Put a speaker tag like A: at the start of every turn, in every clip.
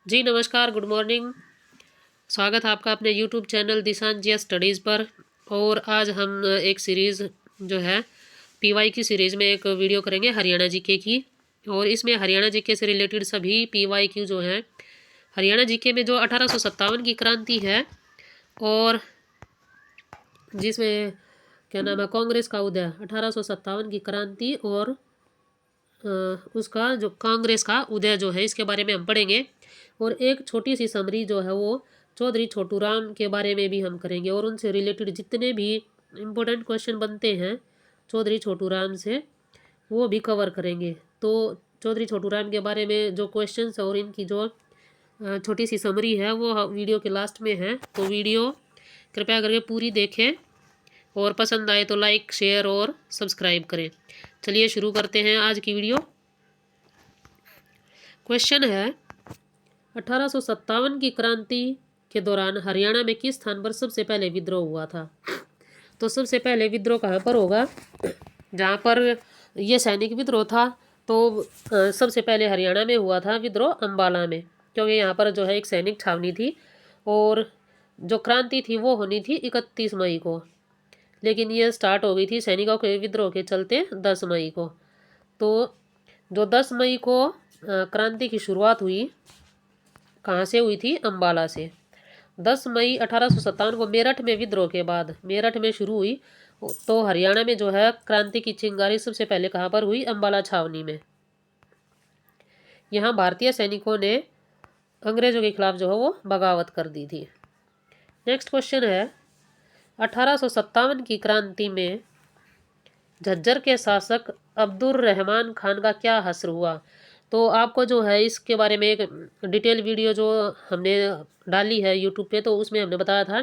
A: जी नमस्कार, good morning. स्वागत है आपका अपने यूट्यूब चैनल दिशांजिया स्टडीज़ पर। और आज हम एक सीरीज़ जो है पीवाई की सीरीज़ में एक वीडियो करेंगे हरियाणा जीके की। और इसमें हरियाणा जीके से रिलेटेड सभी पीवाई क्यू जो हैं हरियाणा जीके में जो 1857 की क्रांति है और जिसमें क्या नाम है कांग्रेस का उदय 1857 की क्रांति और उसका जो कांग्रेस का उदय जो है इसके बारे में हम पढ़ेंगे। और एक छोटी सी समरी जो है वो चौधरी छोटू राम के बारे में भी हम करेंगे और उनसे रिलेटेड जितने भी इम्पोर्टेंट क्वेश्चन बनते हैं चौधरी छोटू राम से वो भी कवर करेंगे। तो चौधरी छोटू राम के बारे में जो क्वेश्चंस और इनकी जो छोटी सी समरी है वो वीडियो के लास्ट में है, तो वीडियो कृपया करके पूरी देखें और पसंद आए तो लाइक शेयर और सब्सक्राइब करें। चलिए शुरू करते हैं आज की वीडियो। क्वेश्चन है 1857 की क्रांति के दौरान हरियाणा में किस स्थान पर सबसे पहले विद्रोह हुआ था। तो सबसे पहले विद्रोह कहाँ पर होगा, जहाँ पर यह सैनिक विद्रोह था तो सबसे पहले हरियाणा में हुआ था विद्रोह अंबाला में, क्योंकि यहाँ पर जो है एक सैनिक छावनी थी और जो क्रांति थी वो होनी थी 31 मई को, लेकिन ये स्टार्ट हो गई थी सैनिकों के विद्रोह के चलते 10 मई को। तो जो 10 मई को क्रांति की शुरुआत हुई कहाँ से हुई थी, अंबाला से। 10 मई 1857 को मेरठ में विद्रोह के बाद मेरठ में शुरू हुई, तो हरियाणा में जो है क्रांति की चिंगारी सबसे पहले कहाँ पर हुई, अंबाला छावनी में। यहाँ भारतीय सैनिकों ने अंग्रेजों के खिलाफ जो है वो बगावत कर दी थी। नेक्स्ट क्वेश्चन है 1857 की क्रांति में झज्जर के शासक अब्दुल रहमान खान का क्या हश्र हुआ। तो आपको जो है इसके बारे में एक डिटेल वीडियो जो हमने डाली है यूट्यूब पे, तो उसमें हमने बताया था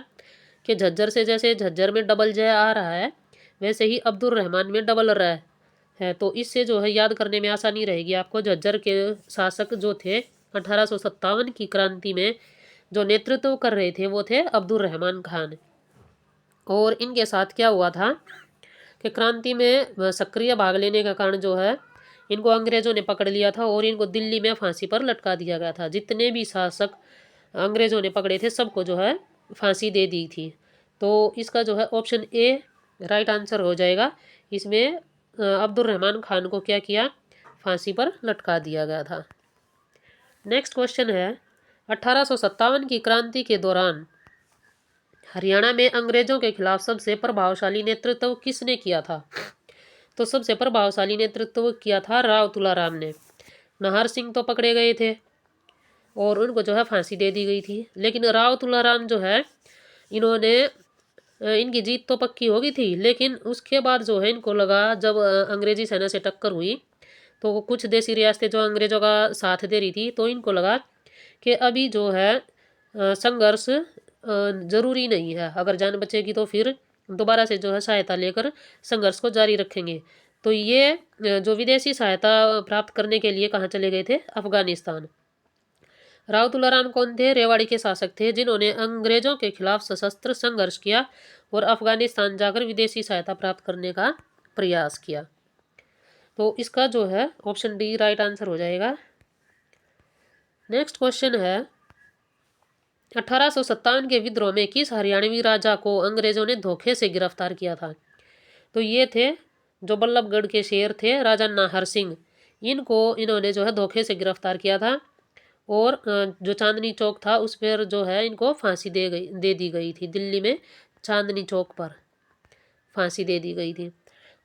A: कि झज्जर से जैसे झज्जर में डबल जय आ रहा है वैसे ही अब्दुल रहमान में डबल र है, तो इससे जो है याद करने में आसानी रहेगी आपको। झज्जर के शासक जो थे 1857 की क्रांति में जो नेतृत्व कर रहे थे वो थे अब्दुल रहमान खान। और इनके साथ क्या हुआ था कि क्रांति में सक्रिय भाग लेने का कारण जो है इनको अंग्रेज़ों ने पकड़ लिया था और इनको दिल्ली में फांसी पर लटका दिया गया था। जितने भी शासक अंग्रेज़ों ने पकड़े थे सबको जो है फांसी दे दी थी। तो इसका जो है ऑप्शन ए राइट आंसर हो जाएगा। इसमें अब्दुल रहमान खान को क्या किया, फांसी पर लटका दिया गया था। नेक्स्ट क्वेश्चन है 1857 की क्रांति के दौरान हरियाणा में अंग्रेजों के खिलाफ सबसे प्रभावशाली नेतृत्व किसने किया था। तो सबसे प्रभावशाली नेतृत्व किया था राव तुलाराम ने। नाहर सिंह तो पकड़े गए थे और उनको जो है फांसी दे दी गई थी, लेकिन राव तुलाराम जो है इन्होंने इनकी जीत तो पक्की हो गई थी, लेकिन उसके बाद जो है इनको लगा जब अंग्रेजी सेना से टक्कर हुई तो कुछ देसी रियासतें जो अंग्रेजों का साथ दे रही थी, तो इनको लगा कि अभी जो है संघर्ष ज़रूरी नहीं है, अगर जान बचेगी तो फिर दोबारा से जो है सहायता लेकर संघर्ष को जारी रखेंगे। तो ये जो विदेशी सहायता प्राप्त करने के लिए कहाँ चले गए थे, अफगानिस्तान। राव तुलाराम कौन थे, रेवाड़ी के शासक थे जिन्होंने अंग्रेजों के खिलाफ सशस्त्र संघर्ष किया और अफगानिस्तान जाकर विदेशी सहायता प्राप्त करने का प्रयास किया। तो इसका जो है ऑप्शन डी राइट आंसर हो जाएगा। नेक्स्ट क्वेश्चन है 1857 के विद्रोह में किस हरियाणवी राजा को अंग्रेजों ने धोखे से गिरफ्तार किया था। तो ये थे जो बल्लभगढ़ के शेर थे राजा नाहर सिंह, इनको इन्होंने जो है धोखे से गिरफ्तार किया था और जो चांदनी चौक था उस पर जो है इनको फांसी दे दी गई थी। दिल्ली में चांदनी चौक पर फांसी दे दी गई थी।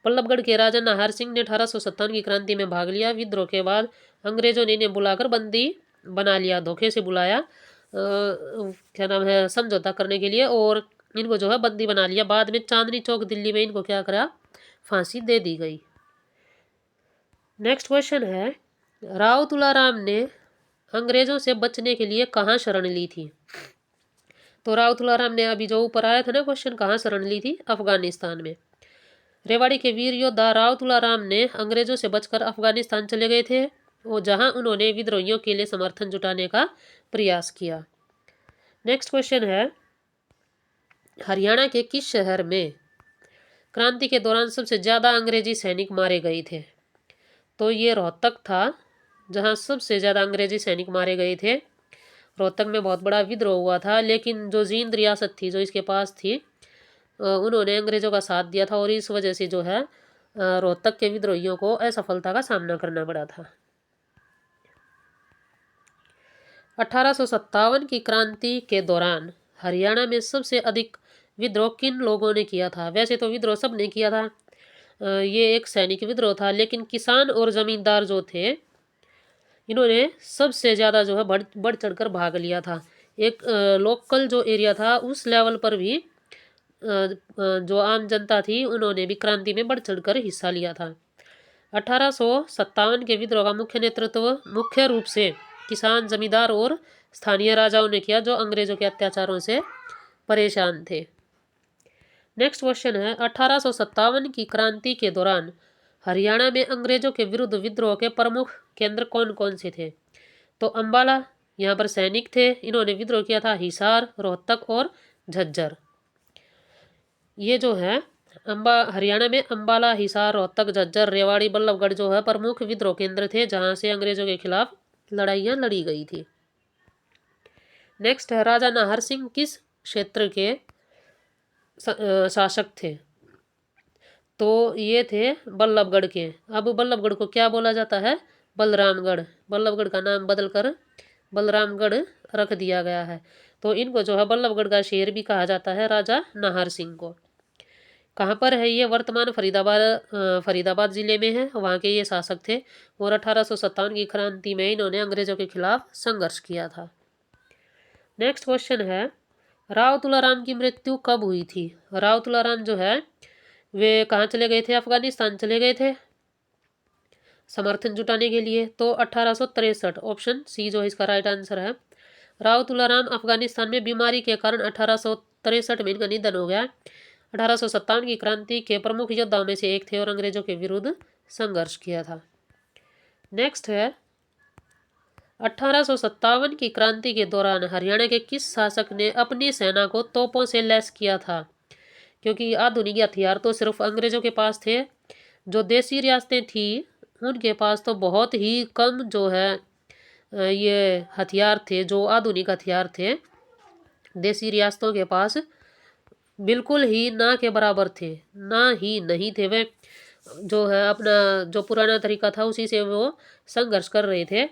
A: बल्लभगढ़ के राजा नाहर सिंह ने 1857 की क्रांति में भाग लिया। विद्रोह के बाद अंग्रेजों ने इन्हें बुलाकर बंदी बना लिया, धोखे से बुलाया क्या नाम है समझौता करने के लिए, और इनको जो है बंदी बना लिया। बाद में चांदनी चौक दिल्ली में इनको क्या करा, फांसी दे दी गई। नेक्स्ट क्वेश्चन है राव तुलाराम ने अंग्रेजों से बचने के लिए कहाँ शरण ली थी। तो राव तुलाराम ने अभी जो ऊपर आया था ना क्वेश्चन, कहाँ शरण ली थी, अफगानिस्तान में। रेवाड़ी के वीर योद्धा राव तुलाराम ने अंग्रेजों से बचकर अफगानिस्तान चले गए थे और जहां उन्होंने विद्रोहियों के लिए समर्थन जुटाने का प्रयास किया। नेक्स्ट क्वेश्चन है हरियाणा के किस शहर में क्रांति के दौरान सबसे ज़्यादा अंग्रेजी सैनिक मारे गए थे। तो ये रोहतक था जहां सबसे ज़्यादा अंग्रेजी सैनिक मारे गए थे। रोहतक में बहुत बड़ा विद्रोह हुआ था, लेकिन जो जींद रियासत थी जो इसके पास थी, उन्होंने अंग्रेजों का साथ दिया था और इस वजह से जो है रोहतक के विद्रोहियों को असफलता का सामना करना पड़ा था। 1857 की क्रांति के दौरान हरियाणा में सबसे अधिक विद्रोह किन लोगों ने किया था? वैसे तो विद्रोह सब ने किया था, ये एक सैनिक विद्रोह था, लेकिन किसान और जमींदार जो थे इन्होंने सबसे ज़्यादा जो है बढ़ चढ़कर भाग लिया था। एक लोकल जो एरिया था उस लेवल पर भी जो आम जनता थी उन्होंने भी क्रांति में बढ़ चढ़कर हिस्सा लिया था। 1857 के विद्रोह का मुख्य नेतृत्व मुख्य रूप से किसान, जमींदार और स्थानीय राजाओं ने किया जो अंग्रेजों के अत्याचारों से परेशान थे। नेक्स्ट क्वेश्चन है 1857 की क्रांति के दौरान हरियाणा में अंग्रेजों के विरुद्ध विद्रोह के प्रमुख केंद्र कौन कौन से थे? तो अंबाला, यहाँ पर सैनिक थे, इन्होंने विद्रोह किया था। हिसार, रोहतक और झज्जर, ये जो है हरियाणा में अंबाला, हिसार, रोहतक, झज्जर, रेवाड़ी, बल्लभगढ़ जो है प्रमुख विद्रोह केंद्र थे जहां से अंग्रेजों के खिलाफ लड़ाइयां लड़ी गई थी। नेक्स्ट है राजा नाहर सिंह किस क्षेत्र के शासक थे? तो ये थे बल्लभगढ़ के। अब बल्लभगढ़ को क्या बोला जाता है? बलरामगढ़। बल्लभगढ़ का नाम बदलकर बलरामगढ़ रख दिया गया है। तो इनको जो है बल्लभगढ़ का शेर भी कहा जाता है राजा नाहर सिंह को। कहाँ पर है ये? वर्तमान फरीदाबाद जिले में है, वहाँ के ये शासक थे और 1857 की क्रांति में इन्होंने अंग्रेजों के खिलाफ संघर्ष किया था। नेक्स्ट क्वेश्चन है राव तुलाराम की मृत्यु कब हुई थी? राव तुलाराम जो है वे कहाँ चले गए थे? अफगानिस्तान चले गए थे समर्थन जुटाने के लिए। तो 1863, ऑप्शन सी जो है इसका राइट आंसर है। राव तुलाराम अफगानिस्तान में बीमारी के कारण 1863 में इनका निधन हो गया। 1857 की क्रांति के प्रमुख योद्धाओं में से एक थे और अंग्रेजों के विरुद्ध संघर्ष किया था। नेक्स्ट है 1857 की क्रांति के दौरान हरियाणा के किस शासक ने अपनी सेना को तोपों से लैस किया था? क्योंकि आधुनिक हथियार तो सिर्फ अंग्रेजों के पास थे, जो देसी रियासतें थी उनके पास तो बहुत ही कम जो है ये हथियार थे, जो आधुनिक हथियार थे देसी रियासतों के पास बिल्कुल ही ना के बराबर थे, ना ही नहीं थे। वे जो है अपना जो पुराना तरीका था उसी से वो संघर्ष कर रहे थे।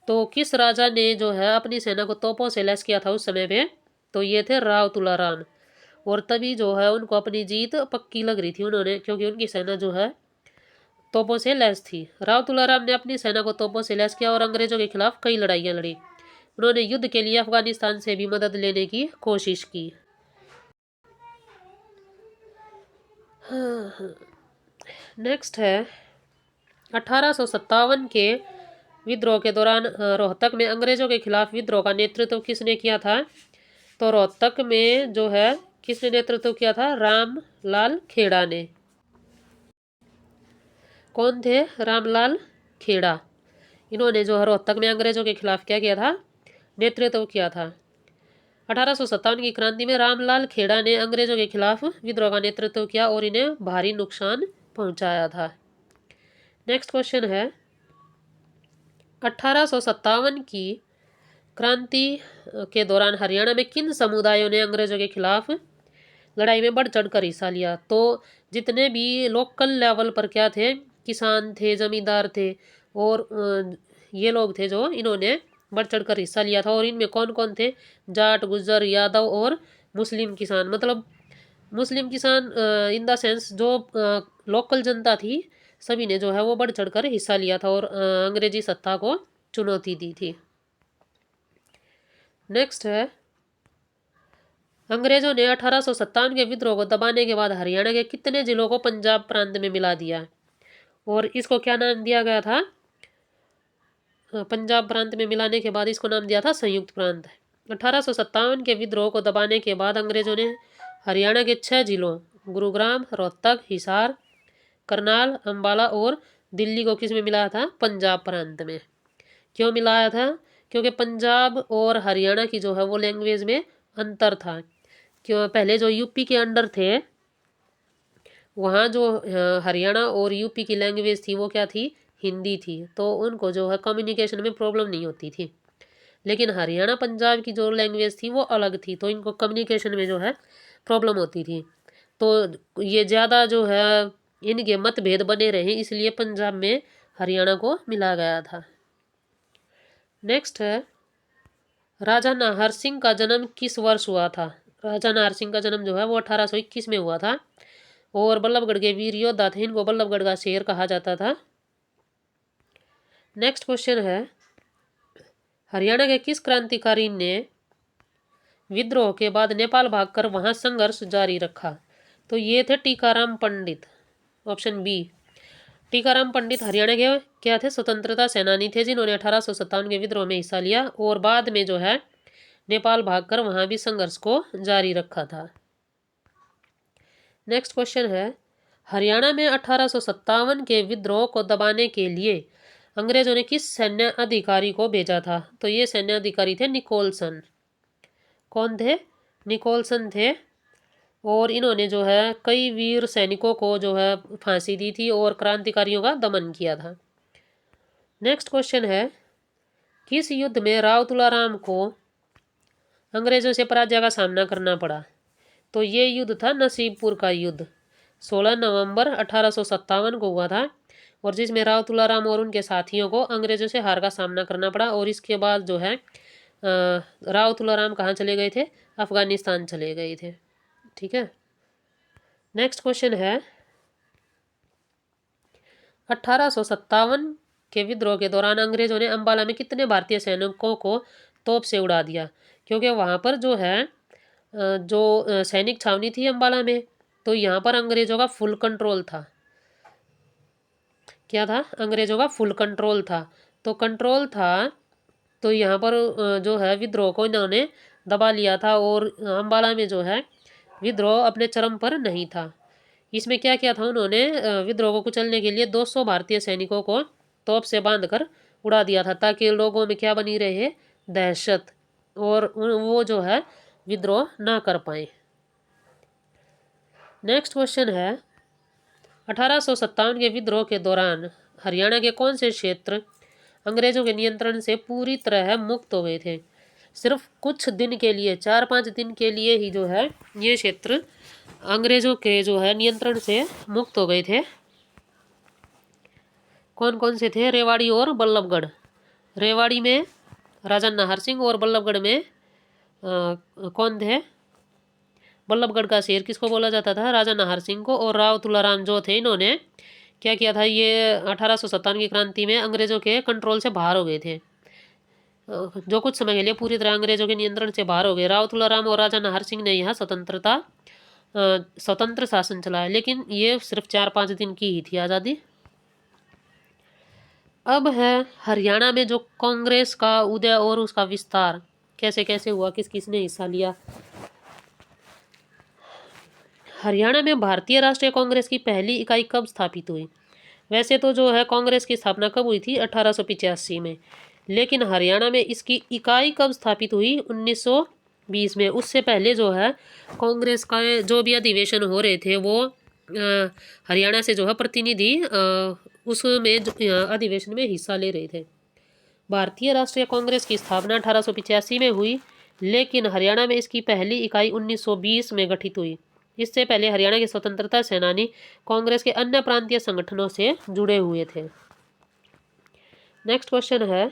A: तो किस राजा ने जो है अपनी सेना को तोपों से लैस किया था उस समय पे? तो ये थे राव तुलाराम। और तभी जो है उनको अपनी जीत पक्की लग रही थी उन्होंने, क्योंकि उनकी सेना जो है तोपों से लैस थी। राव तुलाराम ने अपनी सेना को तोपों से लैस किया और अंग्रेजों के खिलाफ कई लड़ाइयाँ लड़ी। उन्होंने युद्ध के लिए अफगानिस्तान से भी मदद लेने की कोशिश की। नेक्स्ट है 1857 के विद्रोह के दौरान रोहतक में अंग्रेजों के खिलाफ विद्रोह का नेतृत्व किसने किया था? तो रोहतक में जो है किसने नेतृत्व किया था? रामलाल खेड़ा ने। कौन थे? रामलाल खेड़ा। इन्होंने जो है रोहतक में अंग्रेजों के खिलाफ क्या किया था? नेतृत्व किया था। 1857 की क्रांति में रामलाल खेड़ा ने अंग्रेजों के खिलाफ विद्रोह का नेतृत्व किया और इन्हें भारी नुकसान पहुंचाया था। नेक्स्ट क्वेश्चन है 1857 की क्रांति के दौरान हरियाणा में किन समुदायों ने अंग्रेजों के खिलाफ लड़ाई में बढ़ चढ़ कर हिस्सा लिया? तो जितने भी लोकल लेवल पर क्या थे, किसान थे, जमींदार थे और ये लोग थे जो इन्होंने बढ़ चढ़ कर हिस्सा लिया था। और इनमें कौन कौन थे? जाट, गुज्जर, यादव और मुस्लिम किसान। मतलब मुस्लिम किसान इन द सेंस जो लोकल जनता थी सभी ने जो है वो बढ़ चढ़ कर हिस्सा लिया था और अंग्रेजी सत्ता को चुनौती दी थी। नेक्स्ट है अंग्रेजों ने 1857 के विद्रोह को दबाने के बाद हरियाणा के कितने जिलों को पंजाब प्रांत में मिला दिया? और इसको क्या नाम दिया गया था? पंजाब प्रांत में मिलाने के बाद इसको नाम दिया था संयुक्त प्रांत। 1857 के विद्रोह को दबाने के बाद अंग्रेजों ने हरियाणा के 6 जिलों गुरुग्राम, रोहतक, हिसार, करनाल, अंबाला और दिल्ली को किस में मिलाया था? पंजाब प्रांत में। क्यों मिलाया था? क्योंकि पंजाब और हरियाणा की जो है वो लैंग्वेज में अंतर था। क्यों? पहले जो यूपी के अंडर थे वहाँ जो हरियाणा और यूपी की लैंग्वेज थी वो क्या थी? हिंदी थी। तो उनको जो है कम्युनिकेशन में प्रॉब्लम नहीं होती थी। लेकिन हरियाणा पंजाब की जो लैंग्वेज थी वो अलग थी, तो इनको कम्युनिकेशन में जो है प्रॉब्लम होती थी। तो ये ज़्यादा जो है इनके मतभेद बने रहे, इसलिए पंजाब में हरियाणा को मिला गया था। नेक्स्ट है, राजा नाहर सिंह का जन्म किस वर्ष हुआ था? राजा नाहर सिंह का जन्म जो है वो 1821 में हुआ था, और बल्लभगढ़ के वीर योद्धा थे, इनको बल्लभगढ़ का शेर कहा जाता था। नेक्स्ट क्वेश्चन है, हरियाणा के किस क्रांतिकारी ने विद्रोह के बाद नेपाल भागकर वहां संघर्ष जारी रखा? तो ये थे टीकाराम पंडित, ऑप्शन बी। टीकाराम पंडित हरियाणा के क्या थे? स्वतंत्रता सेनानी थे, जिन्होंने 1857 के विद्रोह में हिस्सा लिया और बाद में जो है नेपाल भागकर वहां भी संघर्ष को जारी रखा था। नेक्स्ट क्वेश्चन है, हरियाणा में 1857 के विद्रोह को दबाने के लिए अंग्रेजों ने किस सैन्य अधिकारी को भेजा था? तो ये सैन्य अधिकारी थे निकोलसन। कौन थे? निकोलसन थे, और इन्होंने जो है कई वीर सैनिकों को जो है फांसी दी थी और क्रांतिकारियों का दमन किया था। नेक्स्ट क्वेश्चन है, किस युद्ध में राव तुलाराम को अंग्रेजों से पराजय का सामना करना पड़ा? तो ये युद्ध था नसीबपुर का युद्ध, 16 नवंबर 1857 को हुआ था, और जिसमें राव तुलाराम और उनके साथियों को अंग्रेजों से हार का सामना करना पड़ा। और इसके बाद जो है राव तुलाराम कहाँ चले गए थे? अफगानिस्तान चले गए थे। ठीक है। नेक्स्ट क्वेश्चन है, 1857 के विद्रोह के दौरान अंग्रेजों ने अंबाला में कितने भारतीय सैनिकों को तोप से उड़ा दिया? क्योंकि वहाँ पर जो है जो सैनिक छावनी थी अंबाला में, तो यहाँ पर अंग्रेजों का फुल कंट्रोल था। क्या था? अंग्रेजों का फुल कंट्रोल था। तो कंट्रोल था, तो यहाँ पर जो है विद्रोह को इन्होंने दबा लिया था, और अंबाला में जो है विद्रोह अपने चरम पर नहीं था। इसमें क्या किया था उन्होंने? विद्रोह को कुचलने के लिए 200 भारतीय सैनिकों को तोप से बांधकर उड़ा दिया था, ताकि लोगों में क्या बनी रहे? दहशत, और वो जो है विद्रोह ना कर पाए। नेक्स्ट क्वेश्चन है, 1857 के विद्रोह के दौरान हरियाणा के कौन से क्षेत्र अंग्रेजों के नियंत्रण से पूरी तरह मुक्त हो गए थे? सिर्फ कुछ दिन के लिए, 4-5 दिन के लिए ही जो है ये क्षेत्र अंग्रेजों के जो है नियंत्रण से मुक्त हो गए थे। कौन कौन से थे? रेवाड़ी और बल्लभगढ़। रेवाड़ी में राजा नाहर सिंह, और बल्लभगढ़ में कौन थे? बल्लभगढ़ का शेर किसको बोला जाता था? राजा नाहर सिंह को। और राव तुलाराम जो थे, इन्होंने क्या किया था? ये 1857 की क्रांति में अंग्रेजों के कंट्रोल से बाहर हो गए थे, जो कुछ समय के लिए पूरी तरह अंग्रेजों के नियंत्रण से बाहर हो गए। राव तुलाराम और राजा नाहर सिंह ने यहाँ स्वतंत्र शासन चलाया, लेकिन ये सिर्फ 4-5 दिन की ही थी आज़ादी। अब है हरियाणा में जो कांग्रेस का उदय और उसका विस्तार कैसे कैसे हुआ, किस किसने हिस्सा लिया। हरियाणा में भारतीय राष्ट्रीय कांग्रेस की पहली इकाई कब स्थापित हुई? वैसे तो जो है कांग्रेस की स्थापना कब हुई थी? 1885 में। लेकिन हरियाणा में इसकी इकाई कब स्थापित हुई? 1920 में। उससे पहले जो है कांग्रेस का जो भी अधिवेशन हो रहे थे, वो हरियाणा से जो है प्रतिनिधि उसमें अधिवेशन में हिस्सा ले रहे थे। भारतीय राष्ट्रीय कांग्रेस की स्थापना 1885 में हुई, लेकिन हरियाणा में इसकी पहली इकाई 1920 में गठित हुई। इससे पहले हरियाणा के स्वतंत्रता सेनानी कांग्रेस के अन्य प्रांतीय संगठनों से जुड़े हुए थे। नेक्स्ट क्वेश्चन है,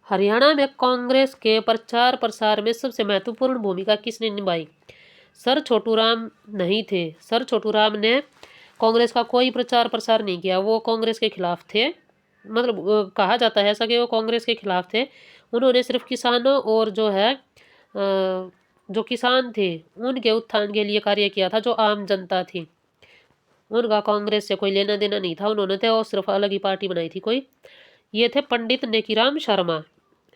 A: हरियाणा में कांग्रेस के प्रचार प्रसार में सबसे महत्वपूर्ण भूमिका किसने निभाई? सर छोटूराम नहीं थे। सर छोटूराम ने कांग्रेस का कोई प्रचार प्रसार नहीं किया, वो कांग्रेस के खिलाफ थे। मतलब कहा जाता है ऐसा कि वो कांग्रेस के खिलाफ थे। उन्होंने सिर्फ किसानों और जो है जो किसान थे उनके उत्थान के लिए कार्य किया था। जो आम जनता थी उनका कांग्रेस से कोई लेना देना नहीं था, उन्होंने तो और सिर्फ अलग ही पार्टी बनाई थी कोई। ये थे पंडित नेकीराम शर्मा,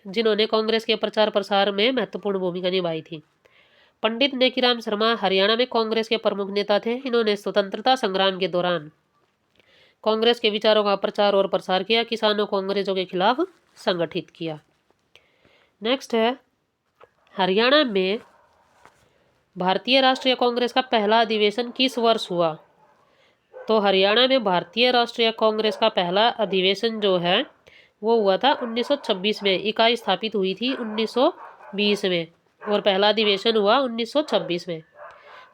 A: जिन्होंने कांग्रेस के प्रचार प्रसार में महत्वपूर्ण भूमिका निभाई थी। पंडित नेकीराम शर्मा हरियाणा में कांग्रेस के प्रमुख नेता थे। इन्होंने स्वतंत्रता संग्राम के दौरान कांग्रेस के विचारों का प्रचार और प्रसार किया, किसानों को अंग्रेजों के खिलाफ संगठित किया। नेक्स्ट है, हरियाणा में भारतीय राष्ट्रीय कांग्रेस का पहला अधिवेशन किस वर्ष हुआ? तो हरियाणा में भारतीय राष्ट्रीय कांग्रेस का पहला अधिवेशन जो है वो हुआ था 1926 में। इकाई स्थापित हुई थी 1920 में और पहला अधिवेशन हुआ 1926 में।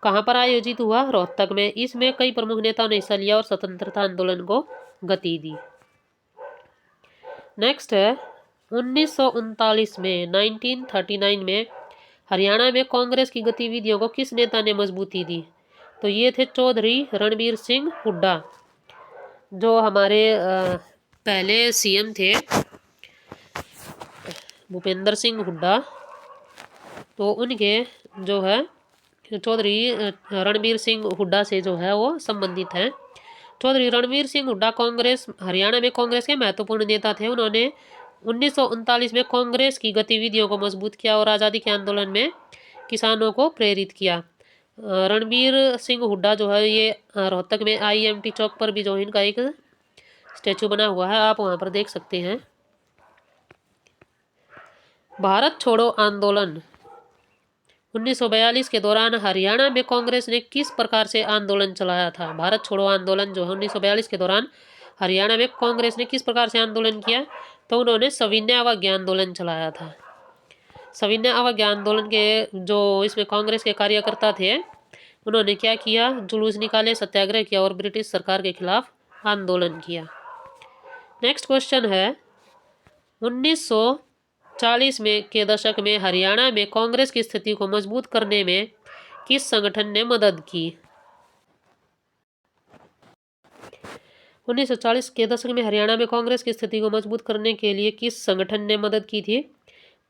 A: कहाँ पर आयोजित हुआ? रोहतक में। इसमें कई प्रमुख नेताओं ने हिस्सा लिया और स्वतंत्रता आंदोलन को गति दी। नेक्स्ट है 1939 में 1939 में हरियाणा में कांग्रेस की गतिविधियों को किस नेता ने मजबूती दी? तो ये थे चौधरी रणबीर सिंह हुड्डा, जो हमारे पहले सीएम थे भूपेंद्र सिंह हुड्डा। तो उनके जो है चौधरी रणबीर सिंह हुड्डा से जो है वो संबंधित हैं। चौधरी रणबीर सिंह हुड्डा कांग्रेस हरियाणा में कांग्रेस के महत्वपूर्ण नेता थे। उन्होंने 1939 में कांग्रेस की गतिविधियों को मजबूत किया और आज़ादी के आंदोलन में किसानों को प्रेरित किया। रणबीर सिंह हुड्डा जो है ये रोहतक में IMT चौक पर भी जो इनका एक स्टैचू बना हुआ है, आप वहां पर देख सकते हैं। भारत छोड़ो आंदोलन 1942 के दौरान हरियाणा में कांग्रेस ने किस प्रकार से आंदोलन चलाया था? भारत छोड़ो आंदोलन जो है 1942 के दौरान हरियाणा में कांग्रेस ने किस प्रकार से आंदोलन किया? तो उन्होंने सविनय अवज्ञा आंदोलन चलाया था। सविनय अवज्ञा आंदोलन के जो इसमें कांग्रेस के कार्यकर्ता थे, उन्होंने क्या किया? जुलूस निकाले, सत्याग्रह किया और ब्रिटिश सरकार के खिलाफ आंदोलन किया। नेक्स्ट क्वेश्चन है 1940 में के दशक में हरियाणा में कांग्रेस की स्थिति को मजबूत करने में किस संगठन ने मदद की? 1940 के दशक में हरियाणा में कांग्रेस की स्थिति को मजबूत करने के लिए किस संगठन ने मदद की थी?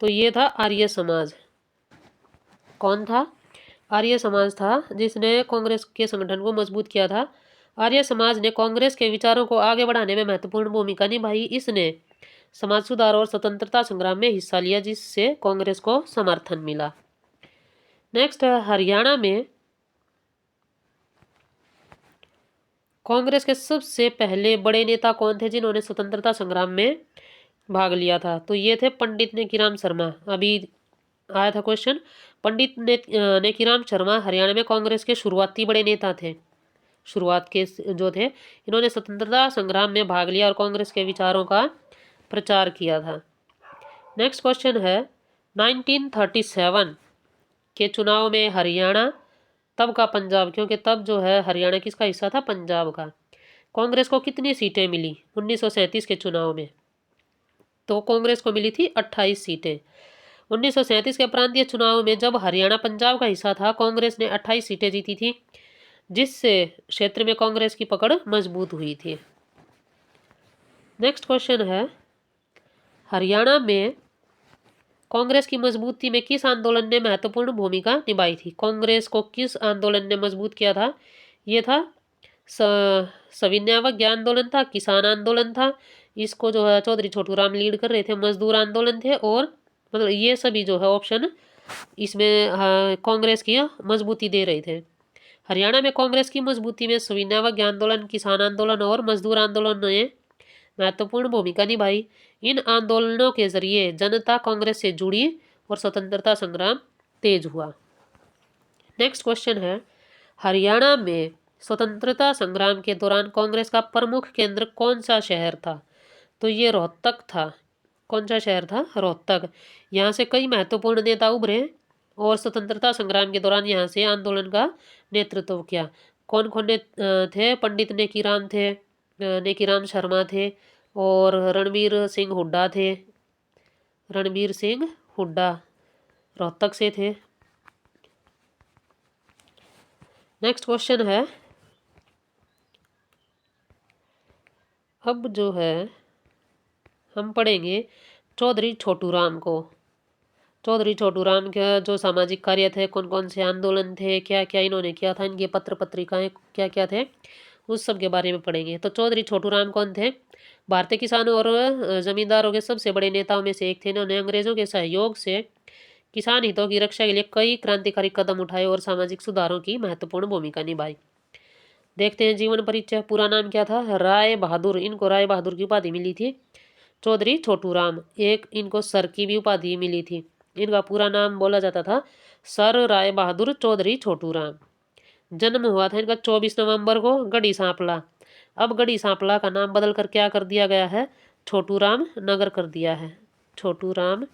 A: तो ये था आर्य समाज। कौन था? आर्य समाज था जिसने कांग्रेस के संगठन को मजबूत किया था। आर्य समाज ने कांग्रेस के विचारों को आगे बढ़ाने में महत्वपूर्ण भूमिका निभाई। इसने समाज सुधार और स्वतंत्रता संग्राम में हिस्सा लिया, जिससे कांग्रेस को समर्थन मिला। नेक्स्ट है हरियाणा में कांग्रेस के सबसे पहले बड़े नेता कौन थे जिन्होंने स्वतंत्रता संग्राम में भाग लिया था? तो ये थे पंडित नेकीराम शर्मा। अभी आया था क्वेश्चन। पंडित नेकीराम शर्मा हरियाणा में कांग्रेस के शुरुआती बड़े नेता थे। शुरुआत के जो थे, इन्होंने स्वतंत्रता संग्राम में भाग लिया और कांग्रेस के विचारों का प्रचार किया था। नेक्स्ट क्वेश्चन है 1937 के चुनाव में हरियाणा तब का पंजाब, क्योंकि तब जो है हरियाणा किसका हिस्सा था? पंजाब का। कांग्रेस को कितनी सीटें मिली 1937 के चुनाव में? तो कांग्रेस को मिली थी 28 सीटें। 1937 के प्रांतीय चुनाव में जब हरियाणा पंजाब का हिस्सा था, कांग्रेस ने 28 सीटें जीती थी, जिससे क्षेत्र में कांग्रेस की पकड़ मजबूत हुई थी। नेक्स्ट क्वेश्चन है हरियाणा में कांग्रेस की मजबूती में किस आंदोलन ने महत्वपूर्ण भूमिका निभाई थी? कांग्रेस को किस आंदोलन ने मजबूत किया था? ये था सविनय अवज्ञा आंदोलन था, किसान आंदोलन था, इसको जो है चौधरी छोटूराम लीड कर रहे थे, मजदूर आंदोलन थे, और मतलब ये सभी जो है ऑप्शन इसमें कांग्रेस की मजबूती दे रहे थे। हरियाणा में कांग्रेस की मजबूती में सविनय अवज्ञा आंदोलन, किसान आंदोलन और मजदूर आंदोलन ने महत्वपूर्ण भूमिका निभाई। इन आंदोलनों के जरिए जनता कांग्रेस से जुड़ी और स्वतंत्रता संग्राम तेज हुआ। नेक्स्ट क्वेश्चन है हरियाणा में स्वतंत्रता संग्राम के दौरान कांग्रेस का प्रमुख केंद्र कौन सा शहर था? तो ये रोहतक था। कौन सा शहर था? रोहतक। यहाँ से कई महत्वपूर्ण नेता उभरे और स्वतंत्रता संग्राम के दौरान यहाँ से आंदोलन का नेतृत्व किया। कौन कौन थे? पंडित नेकीराम थे, नेकीराम शर्मा थे, और रणबीर सिंह हुड्डा थे। रणबीर सिंह हुड्डा रोहतक से थे। नेक्स्ट क्वेश्चन है अब जो है हम पढ़ेंगे चौधरी छोटूराम को। चौधरी छोटूराम के जो सामाजिक कार्य थे, कौन कौन से आंदोलन थे, क्या क्या इन्होंने किया था, इनके पत्र पत्रिकाएं क्या क्या थे, उस सब के बारे में पढ़ेंगे। तो चौधरी छोटूराम कौन थे? भारतीय किसानों और जमींदारों के सबसे बड़े नेताओं में से एक थे। इन्होंने अंग्रेजों के सहयोग से किसान हितों की रक्षा के लिए कई क्रांतिकारी कदम उठाए और सामाजिक सुधारों की महत्वपूर्ण भूमिका निभाई। देखते हैं जीवन परिचय। पूरा नाम क्या था? राय बहादुर। इनको राय बहादुर की उपाधि मिली थी। चौधरी छोटूराम, एक इनको सर की भी उपाधि मिली थी। इनका पूरा नाम बोला जाता था सर राय बहादुर चौधरी छोटूराम। जन्म हुआ था इनका 24 नवंबर को गढ़ी सांपला। अब गढ़ी सांपला का नाम बदल कर क्या कर दिया गया है? छोटूराम नगर कर दिया है। छोटूराम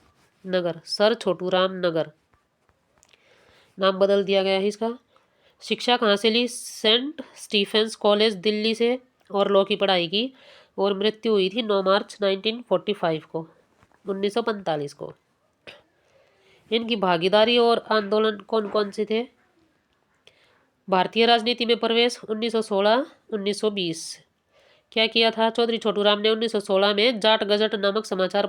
A: नगर, सर छोटूराम नगर नाम बदल दिया गया है इसका। शिक्षा कहाँ से ली? सेंट स्टीफेंस कॉलेज दिल्ली से, और लॉ की पढ़ाई की, और मृत्यु हुई थी 9 मार्च 1945 को, 1945 को। इनकी भागीदारी और आंदोलन कौन कौन से थे? भारतीय राजनीति में प्रवेश 1916 1920। क्या किया था? चौधरी छोटूराम ने 1916 में जाट गजट नामक समाचार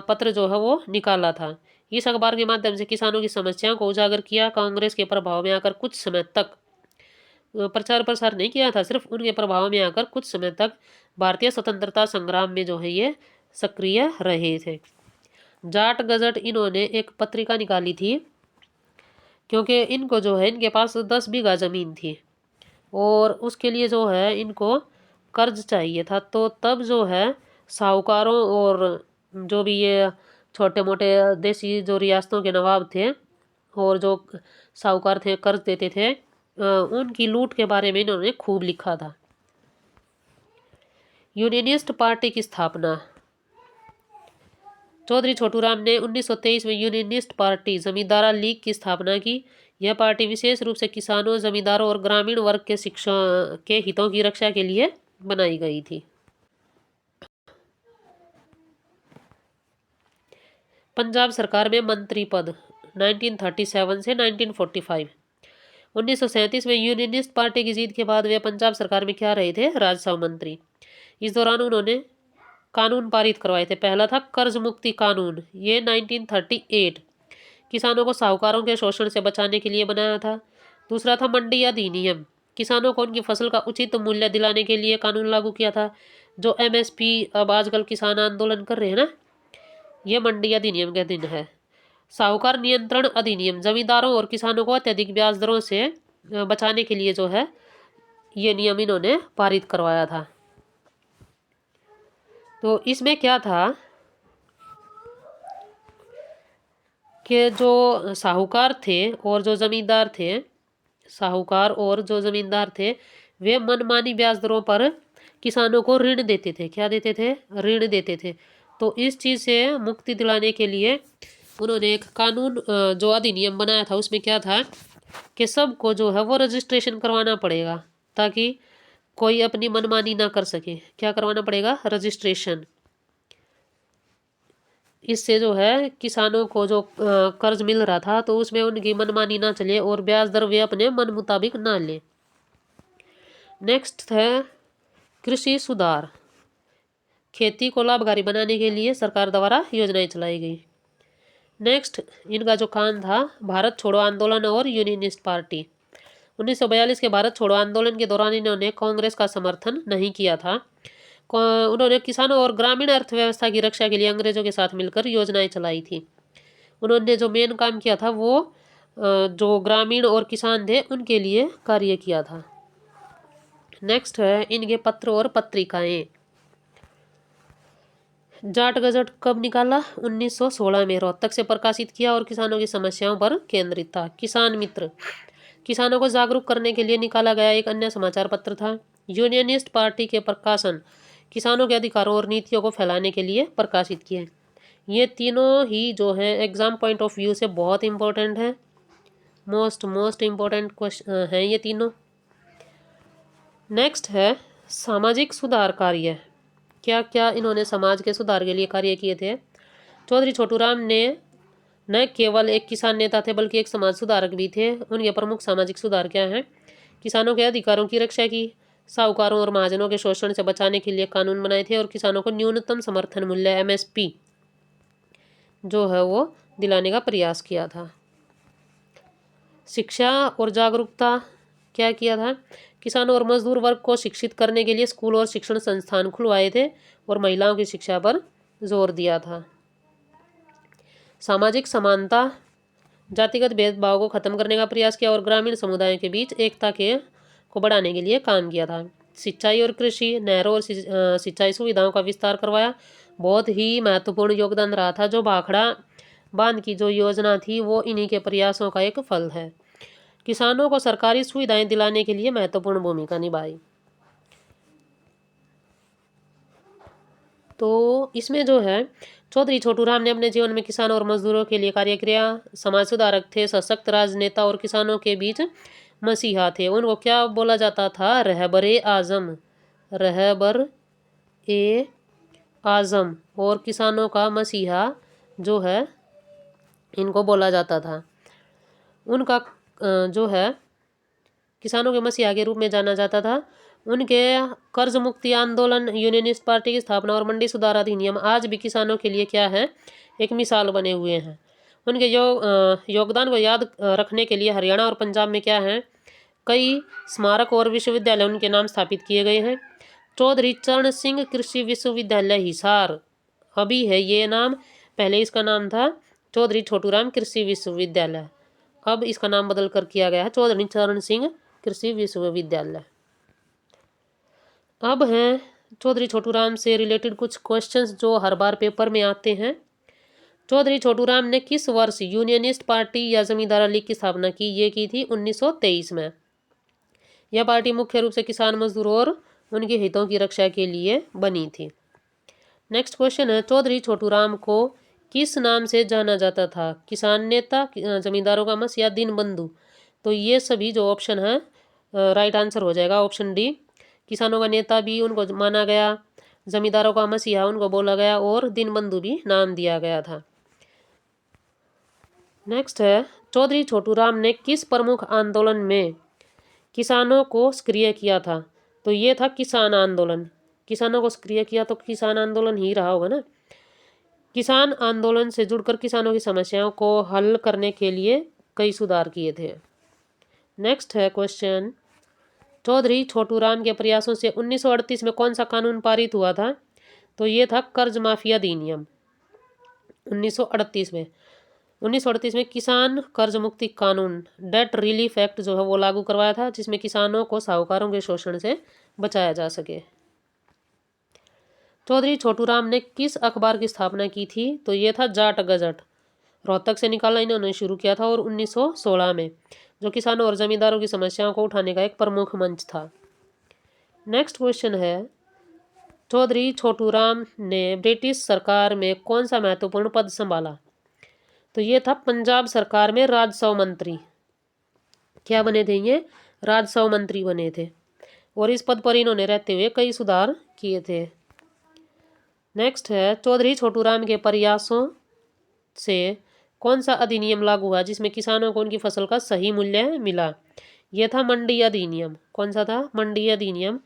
A: पत्र जो है वो निकाला था। इस अखबार के माध्यम से किसानों की समस्याओं को उजागर किया। कांग्रेस के प्रभाव में आकर कुछ समय तक प्रचार प्रसार नहीं किया था, सिर्फ उनके प्रभाव में आकर कुछ समय तक भारतीय स्वतंत्रता संग्राम में जो है ये सक्रिय रहे थे। जाट गजट इन्होंने एक पत्रिका निकाली थी, क्योंकि इनको जो है इनके पास 10 बीघा ज़मीन थी और उसके लिए जो है इनको कर्ज चाहिए था। तो तब जो है साहूकारों और जो भी ये छोटे मोटे देसी जो रियासतों के नवाब थे और जो साहूकार थे कर्ज देते थे, उनकी लूट के बारे में इन्होंने खूब लिखा था। यूनियनिस्ट पार्टी की स्थापना चौधरी छोटूराम ने 1923 में यूनियनिस्ट पार्टी जमींदारा लीग की स्थापना की। यह पार्टी विशेष रूप से किसानों, जमींदारों और ग्रामीण वर्ग के शिक्षा के हितों की रक्षा के लिए बनाई गई थी। पंजाब सरकार में मंत्री पद 1937 से 1945। 1937 में यूनियनिस्ट पार्टी की जीत के बाद वे पंजाब सरकार में क्या रहे थे? राजस्व मंत्री। इस दौरान उन्होंने कानून पारित करवाए थे। पहला था कर्ज मुक्ति कानून, ये 1938 किसानों को साहूकारों के शोषण से बचाने के लिए बनाया था। दूसरा था मंडी अधिनियम, किसानों को उनकी फसल का उचित मूल्य दिलाने के लिए कानून लागू किया था। जो MSP अब आजकल किसान आंदोलन कर रहे हैं ना, ये मंडी अधिनियम के दिन है। साहूकार नियंत्रण अधिनियम, जमींदारों और किसानों को अत्यधिक ब्याज दरों से बचाने के लिए जो है ये नियम इन्होंने पारित करवाया था। तो इसमें क्या था कि जो साहूकार थे और जो जमींदार थे, साहूकार और जो जमींदार थे, वे मनमानी ब्याज दरों पर किसानों को ऋण देते थे। क्या देते थे? ऋण देते थे। तो इस चीज़ से मुक्ति दिलाने के लिए उन्होंने एक कानून जो अधिनियम बनाया था, उसमें क्या था कि सबको जो है वो रजिस्ट्रेशन करवाना पड़ेगा, ताकि कोई अपनी मनमानी ना कर सके। क्या करवाना पड़ेगा? रजिस्ट्रेशन। इससे जो है किसानों को जो कर्ज मिल रहा था तो उसमें उनकी मनमानी ना चले और ब्याज दर वे अपने मन मुताबिक ना ले। नेक्स्ट है कृषि सुधार, खेती को लाभकारी बनाने के लिए सरकार द्वारा योजनाएं चलाई गई। नेक्स्ट इनका जो काम था भारत छोड़ो आंदोलन और यूनियनिस्ट पार्टी। 1942 के भारत छोड़ो आंदोलन के दौरान इन्होंने कांग्रेस का समर्थन नहीं किया था। उन्होंने किसानों और ग्रामीण अर्थव्यवस्था की रक्षा के लिए अंग्रेजों के साथ मिलकर योजनाएं चलाई थी। उन्होंने जो मेन काम किया था वो जो ग्रामीण और किसान थे उनके लिए कार्य किया था। नेक्स्ट है इनके पत्र और पत्रिकाएं। जाट गजट कब निकाला? 1916 में रोहतक से प्रकाशित किया और किसानों की समस्याओं पर केंद्रित था। किसान मित्र किसानों को जागरूक करने के लिए निकाला गया एक अन्य समाचार पत्र था। यूनियनिस्ट पार्टी के प्रकाशन किसानों के अधिकारों और नीतियों को फैलाने के लिए प्रकाशित किए। ये तीनों ही जो है एग्जाम पॉइंट ऑफ व्यू से बहुत इंपॉर्टेंट है, मोस्ट इम्पोर्टेंट क्वेश्चन हैं ये तीनों। नेक्स्ट है सामाजिक सुधार कार्य। क्या क्या इन्होंने समाज के सुधार के लिए कार्य किए थे? चौधरी छोटूराम ने न केवल एक किसान नेता थे बल्कि एक समाज सुधारक भी थे। उनके प्रमुख सामाजिक सुधार क्या हैं? किसानों के अधिकारों की रक्षा की, साहूकारों और महाजनों के शोषण से बचाने के लिए कानून बनाए थे और किसानों को न्यूनतम समर्थन मूल्य MSP जो है वो दिलाने का प्रयास किया था। शिक्षा और जागरूकता क्या किया था? किसानों और मजदूर वर्ग को शिक्षित करने के लिए स्कूल और शिक्षण संस्थान खुलवाए थे और महिलाओं की शिक्षा पर जोर दिया था। सामाजिक समानता, जातिगत भेदभाव को खत्म करने का प्रयास किया और ग्रामीण समुदायों के बीच एकता को बढ़ाने के लिए काम किया था। सिंचाई और कृषि, नहरों और सिंचाई सुविधाओं का विस्तार करवाया। बहुत ही महत्वपूर्ण योगदान रहा था। जो भाखड़ा बांध की जो योजना थी वो इन्हीं के प्रयासों का एक फल है। किसानों को सरकारी सुविधाएं दिलाने के लिए महत्वपूर्ण भूमिका निभाई। तो इसमें जो है चौधरी छोटूराम ने अपने जीवन में किसानों और मजदूरों के लिए कार्य किया, समाज सुधारक थे, सशक्त राजनेता और किसानों के बीच मसीहा थे। उनको क्या बोला जाता था? रहबरे आजम, रहबर ए आजम और किसानों का मसीहा जो है इनको बोला जाता था। उनका जो है किसानों के मसीहा के रूप में जाना जाता था। उनके कर्ज मुक्ति आंदोलन, यूनियनिस्ट पार्टी की स्थापना और मंडी सुधार अधिनियम आज भी किसानों के लिए क्या है? एक मिसाल बने हुए हैं। उनके योगदान को याद रखने के लिए हरियाणा और पंजाब में क्या है? कई स्मारक और विश्वविद्यालय उनके नाम स्थापित किए गए हैं। चौधरी चरण सिंह कृषि विश्वविद्यालय हिसार अभी है ये नाम, पहले इसका नाम था चौधरी छोटूराम कृषि विश्वविद्यालय, अब इसका नाम बदल कर किया गया है चौधरी चरण सिंह कृषि विश्वविद्यालय। अब हैं चौधरी छोटूराम से रिलेटेड कुछ क्वेश्चंस जो हर बार पेपर में आते हैं। चौधरी छोटूराम ने किस वर्ष यूनियनिस्ट पार्टी या जमींदार लीग की स्थापना की? ये की थी 1923 में। यह पार्टी मुख्य रूप से किसान, मजदूर और उनके हितों की रक्षा के लिए बनी थी। नेक्स्ट क्वेश्चन है, चौधरी छोटूराम को किस नाम से जाना जाता था? किसान नेता, जमींदारों का मसीहा, दीनबंधु। तो ये सभी जो ऑप्शन है राइट आंसर हो जाएगा ऑप्शन डी। किसानों का नेता भी उनको माना गया, जमींदारों का मसीहा उनको बोला गया और दीनबंधु भी नाम दिया गया था। नेक्स्ट है, चौधरी छोटूराम ने किस प्रमुख आंदोलन में किसानों को सक्रिय किया था? तो ये था किसान आंदोलन। किसानों को सक्रिय किया तो किसान आंदोलन ही रहा होगा ना। किसान आंदोलन से जुड़कर किसानों की समस्याओं को हल करने के लिए कई सुधार किए थे। नेक्स्ट है क्वेश्चन, चौधरी छोटूराम के प्रयासों से 1938 में कौन सा कानून पारित हुआ था? तो ये था कर्ज माफी अधिनियम। 1938 में किसान कर्ज मुक्ति कानून, डेट रिलीफ एक्ट जो है वो लागू करवाया था, जिसमें किसानों को साहूकारों के शोषण से बचाया जा सके। चौधरी छोटूराम ने किस अखबार की स्थापना की थी? तो ये था जाट गजट। रोहतक से निकाला इन्होंने शुरू किया था और 1916 में, जो किसानों और जमींदारों की समस्याओं को उठाने का एक प्रमुख मंच था। नेक्स्ट क्वेश्चन है, चौधरी छोटूराम ने ब्रिटिश सरकार में कौन सा महत्वपूर्ण पद संभाला? तो ये था पंजाब सरकार में राजस्व मंत्री। क्या बने थे ये? राजस्व मंत्री बने थे और इस पद पर इन्होंने रहते हुए कई सुधार किए थे। नेक्स्ट है, चौधरी छोटूराम के प्रयासों से कौन सा अधिनियम लागू हुआ जिसमें किसानों को उनकी फसल का सही मूल्य मिला? यह था मंडी अधिनियम। कौन सा था? मंडी अधिनियम।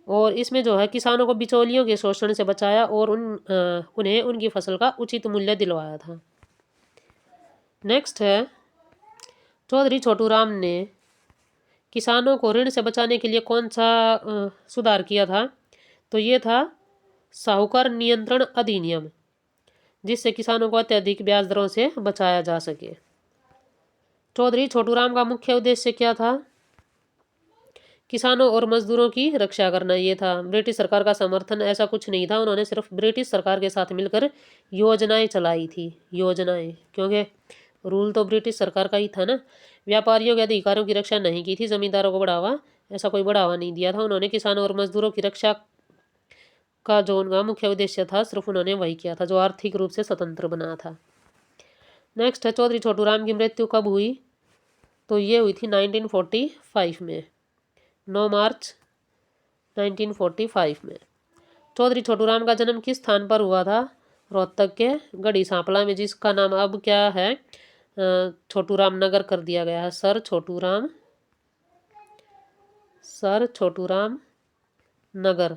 A: और इसमें जो है किसानों को बिचौलियों के शोषण से बचाया और उन्हें उनकी फसल का उचित मूल्य दिलवाया था। नेक्स्ट है, चौधरी छोटूराम ने किसानों को ऋण से बचाने के लिए कौन सा सुधार किया था? तो ये था साहूकार नियंत्रण अधिनियम, जिससे किसानों को अत्यधिक ब्याज दरों से बचाया जा सके। चौधरी छोटूराम का मुख्य उद्देश्य क्या था? किसानों और मजदूरों की रक्षा करना ये था। ब्रिटिश सरकार का समर्थन ऐसा कुछ नहीं था, उन्होंने सिर्फ ब्रिटिश सरकार के साथ मिलकर योजनाएं चलाई थी। योजनाएं, क्योंकि रूल तो ब्रिटिश सरकार का ही था ना। व्यापारियों के अधिकारों की रक्षा नहीं की थी, जमींदारों को बढ़ावा ऐसा कोई बढ़ावा नहीं दिया था। उन्होंने किसानों और मजदूरों की रक्षा का जो उनका मुख्य उद्देश्य था सिर्फ उन्होंने वही किया था, जो आर्थिक रूप से स्वतंत्र बना था। नेक्स्ट है, चौधरी छोटूराम की मृत्यु कब हुई? तो ये हुई थी 1945 में, 9 मार्च 1945 में। चौधरी छोटूराम का जन्म किस स्थान पर हुआ था? रोहतक के गढ़ी सांपला में, जिसका नाम अब क्या है? छोटूराम नगर कर दिया गया है। सर छोटूराम नगर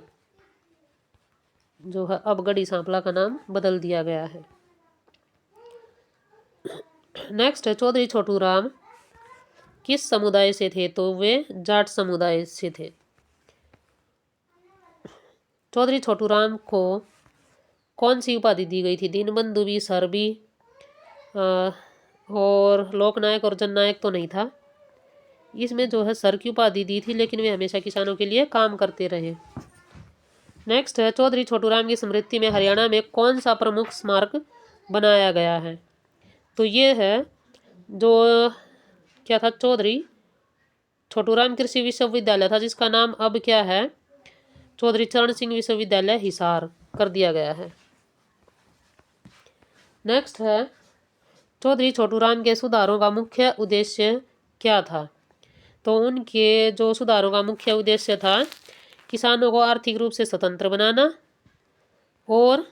A: जो है अब गढ़ी सांपला का नाम बदल दिया गया है। नेक्स्ट है, चौधरी छोटूराम किस समुदाय से थे? तो वे जाट समुदाय से थे। चौधरी छोटूराम को कौन सी उपाधि दी गई थी? दीनबंधु भी, सर भी और लोकनायक और जननायक तो नहीं था। इसमें जो है सर की उपाधि दी थी, लेकिन वे हमेशा किसानों के लिए काम करते रहे। नेक्स्ट है, चौधरी छोटूराम की स्मृति में हरियाणा में कौन सा प्रमुख स्मारक बनाया गया है? तो ये है जो क्या था, चौधरी छोटूराम कृषि विश्वविद्यालय था, जिसका नाम अब क्या है? चौधरी चरण सिंह विश्वविद्यालय हिसार। कर दिया गया है। नेक्स्ट है चौधरी छोटूराम के सुधारों का मुख्य उद्देश्य क्या था। तो उनके जो सुधारों का मुख्य उद्देश्य था किसानों को आर्थिक रूप से स्वतंत्र बनाना और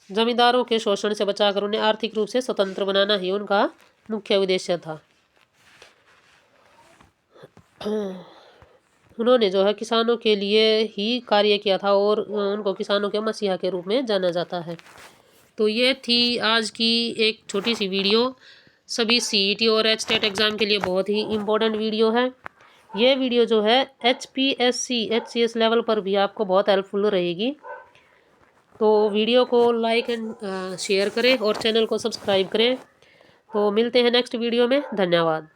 A: जमींदारों के शोषण से बचाकर उन्हें आर्थिक रूप से स्वतंत्र बनाना ही उनका मुख्य उद्देश्य था। उन्होंने जो है किसानों के लिए ही कार्य किया था और उनको किसानों के मसीहा के रूप में जाना जाता है। तो ये थी आज की एक छोटी सी वीडियो। सभी सीईटी और एचटेट एग्ज़ाम के लिए बहुत ही इम्पोर्टेंट वीडियो है। ये वीडियो जो है HPSC HCS लेवल पर भी आपको बहुत हेल्पफुल रहेगी। तो वीडियो को लाइक एंड शेयर करें और चैनल को सब्सक्राइब करें। तो मिलते हैं नेक्स्ट वीडियो में। धन्यवाद।